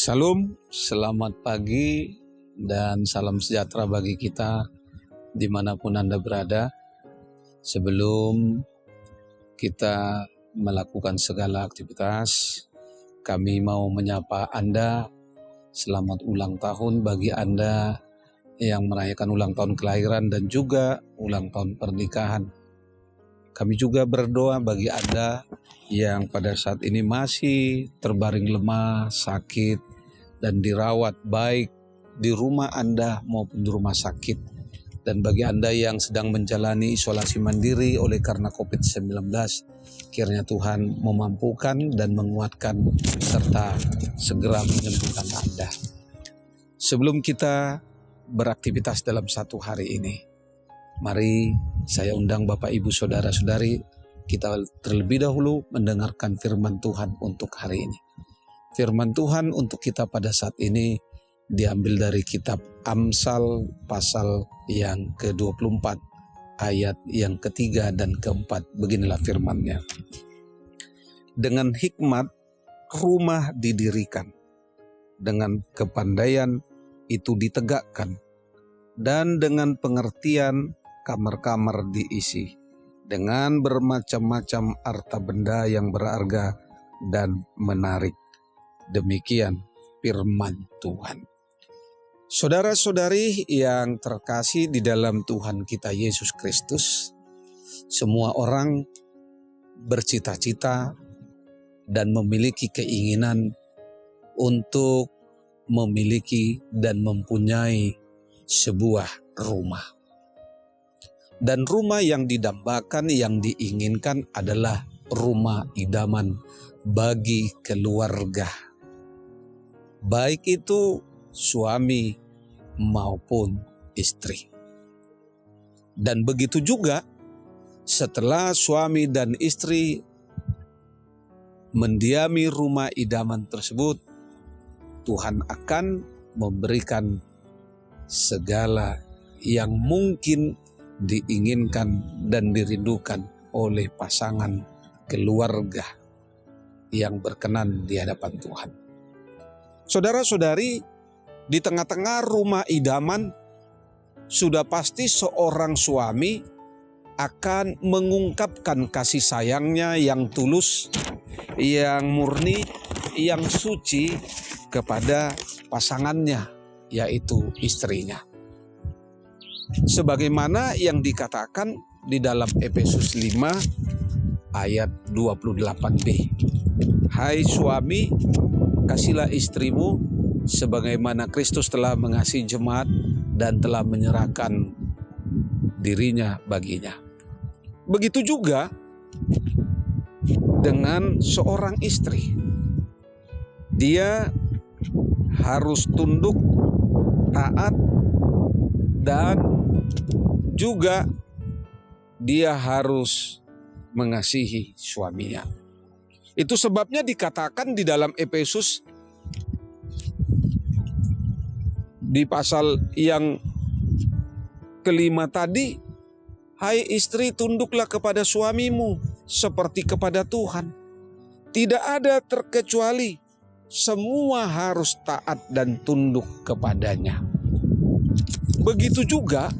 Salam, selamat pagi dan salam sejahtera bagi kita dimanapun Anda berada. Sebelum kita melakukan segala aktivitas, kami mau menyapa Anda. Selamat ulang tahun bagi Anda yang merayakan ulang tahun kelahiran dan juga ulang tahun pernikahan. Kami juga berdoa bagi Anda yang pada saat ini masih terbaring lemah, sakit, dan dirawat baik di rumah Anda maupun di rumah sakit. Dan bagi Anda yang sedang menjalani isolasi mandiri oleh karena COVID-19, kiranya Tuhan memampukan dan menguatkan serta segera menyembuhkan Anda. Sebelum kita beraktivitas dalam satu hari ini, mari saya undang Bapak Ibu Saudara-saudari, kita terlebih dahulu mendengarkan firman Tuhan untuk hari ini. Firman Tuhan untuk kita pada saat ini diambil dari kitab Amsal pasal yang ke-24 ayat yang ketiga dan keempat. Beginilah firman-Nya. Dengan hikmat rumah didirikan, dengan kepandaian itu ditegakkan, dan dengan pengertian kamar-kamar diisi, dengan bermacam-macam harta benda yang berharga dan menarik. Demikian firman Tuhan. Saudara-saudari yang terkasih di dalam Tuhan kita Yesus Kristus, semua orang bercita-cita dan memiliki keinginan untuk memiliki dan mempunyai sebuah rumah. Dan rumah yang didambakan, yang diinginkan adalah rumah idaman bagi keluarga, baik itu suami maupun istri. Dan begitu juga setelah suami dan istri mendiami rumah idaman tersebut, Tuhan akan memberikan segala yang mungkin diinginkan dan dirindukan oleh pasangan keluarga yang berkenan di hadapan Tuhan. Saudara-saudari, di tengah-tengah rumah idaman, sudah pasti seorang suami akan mengungkapkan kasih sayangnya yang tulus, yang murni, yang suci kepada pasangannya, yaitu istrinya. Sebagaimana yang dikatakan di dalam Efesus 5 ayat 28b. Hai suami, kasihilah istrimu sebagaimana Kristus telah mengasihi jemaat dan telah menyerahkan dirinya baginya. Begitu juga dengan seorang istri. Dia harus tunduk, taat, dan juga dia harus mengasihi suaminya. Itu sebabnya dikatakan di dalam Efesus di pasal yang kelima tadi, hai istri, tunduklah kepada suamimu seperti kepada Tuhan. Tidak ada terkecuali, semua harus taat dan tunduk kepadanya. Begitu juga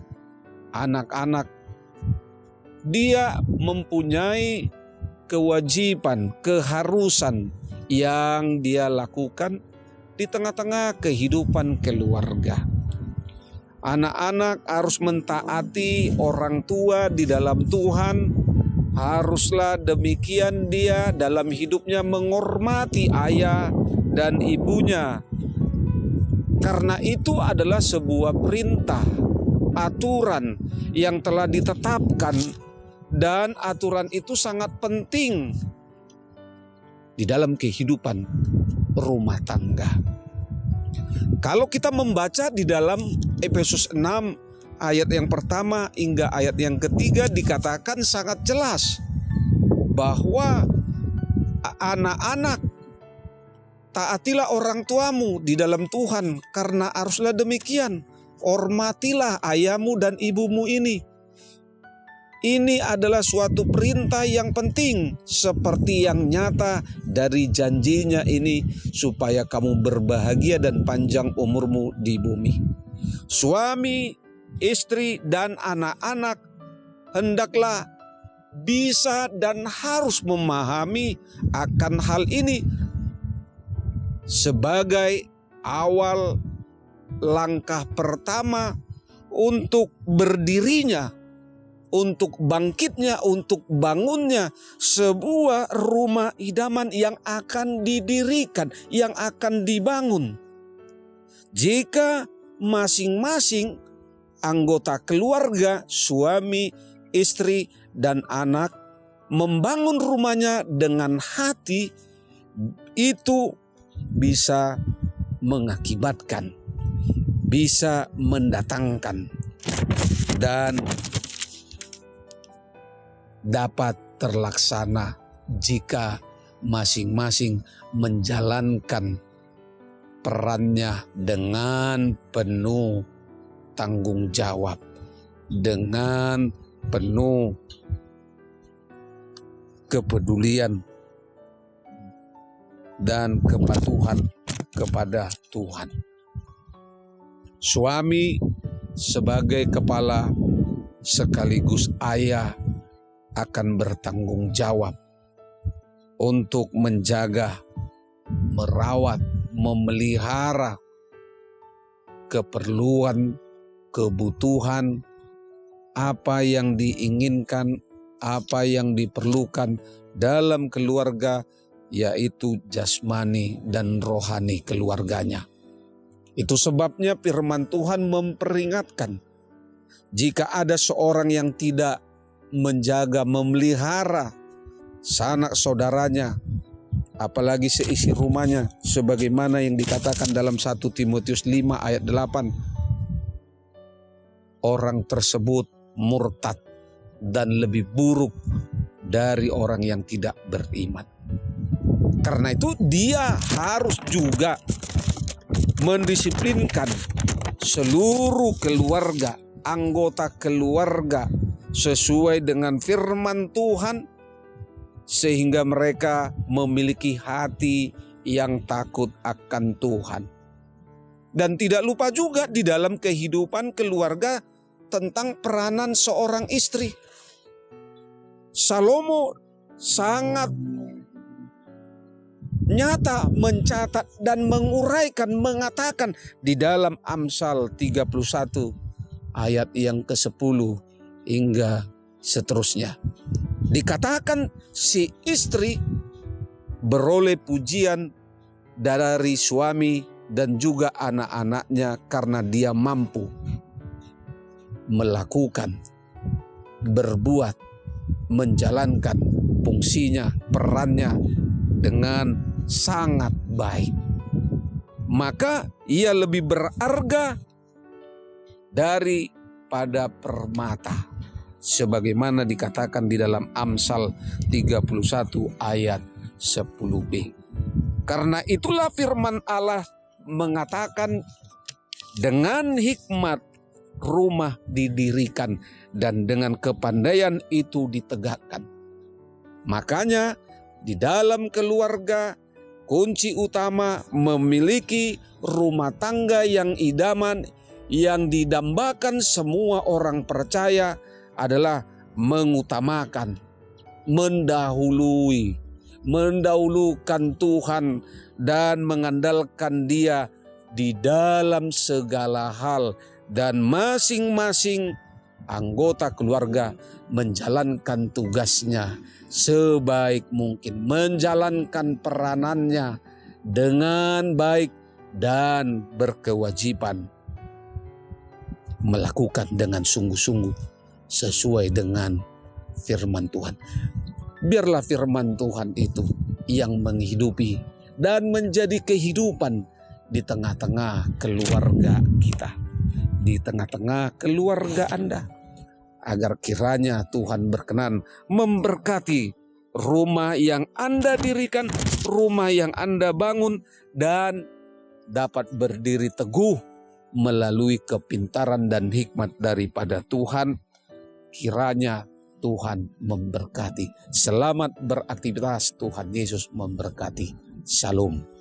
anak-anak, dia mempunyai kewajiban, keharusan yang dia lakukan di tengah-tengah kehidupan keluarga. Anak-anak harus mentaati orang tua di dalam Tuhan. Haruslah demikian dia dalam hidupnya menghormati ayah dan ibunya. Karena itu adalah sebuah perintah, aturan yang telah ditetapkan, dan aturan itu sangat penting di dalam kehidupan rumah tangga. Kalau kita membaca di dalam Efesus 6 ayat yang pertama hingga ayat yang ketiga, dikatakan sangat jelas bahwa anak-anak, taatilah orang tuamu di dalam Tuhan, karena haruslah demikian. Hormatilah ayahmu dan ibumu ini. Ini adalah suatu perintah yang penting, seperti yang nyata dari janjinya ini, supaya kamu berbahagia dan panjang umurmu di bumi. Suami, istri, dan anak-anak hendaklah bisa dan harus memahami akan hal ini sebagai awal langkah pertama untuk berdirinya, untuk bangkitnya, untuk bangunnya sebuah rumah idaman yang akan didirikan, yang akan dibangun. Jika masing-masing anggota keluarga, suami, istri, dan anak membangun rumahnya dengan hati, itu bisa mengakibatkan, bisa mendatangkan, dan dapat terlaksana jika masing-masing menjalankan perannya dengan penuh tanggung jawab, dengan penuh kepedulian dan kepatuhan kepada Tuhan. Suami sebagai kepala sekaligus ayah akan bertanggung jawab untuk menjaga, merawat, memelihara keperluan, kebutuhan, apa yang diinginkan, apa yang diperlukan dalam keluarga, yaitu jasmani dan rohani keluarganya. Itu sebabnya firman Tuhan memperingatkan, jika ada seorang yang tidak menjaga, memelihara sanak saudaranya, apalagi seisi rumahnya, sebagaimana yang dikatakan dalam 1 Timotius 5 ayat 8, orang tersebut murtad dan lebih buruk dari orang yang tidak beriman. Karena itu dia harus juga mendisiplinkan seluruh keluarga, anggota keluarga sesuai dengan firman Tuhan, sehingga mereka memiliki hati yang takut akan Tuhan. Dan tidak lupa juga di dalam kehidupan keluarga tentang peranan seorang istri. Salomo sangat nyata mencatat dan menguraikan, mengatakan di dalam Amsal 31 ayat yang ke-10 hingga seterusnya. Dikatakan si istri beroleh pujian dari suami dan juga anak-anaknya karena dia mampu melakukan, berbuat, menjalankan fungsinya, perannya dengan sangat baik. Maka ia lebih berharga daripada permata, sebagaimana dikatakan di dalam Amsal 31 ayat 10b. Karena itulah firman Allah mengatakan, dengan hikmat rumah didirikan dan dengan kepandaian itu ditegakkan. Makanya di dalam keluarga kunci utama memiliki rumah tangga yang idaman, yang didambakan semua orang percaya adalah mengutamakan, mendahulukan Tuhan dan mengandalkan Dia di dalam segala hal, dan masing-masing anggota keluarga menjalankan tugasnya sebaik mungkin, menjalankan peranannya dengan baik dan berkewajiban melakukan dengan sungguh-sungguh sesuai dengan firman Tuhan. Biarlah firman Tuhan itu yang menghidupi dan menjadi kehidupan di tengah-tengah keluarga kita, di tengah-tengah keluarga Anda, agar kiranya Tuhan berkenan memberkati rumah yang Anda dirikan, rumah yang Anda bangun, dan dapat berdiri teguh melalui kepintaran dan hikmat daripada Tuhan. Kiranya Tuhan memberkati. Selamat beraktivitas, Tuhan Yesus memberkati. Shalom.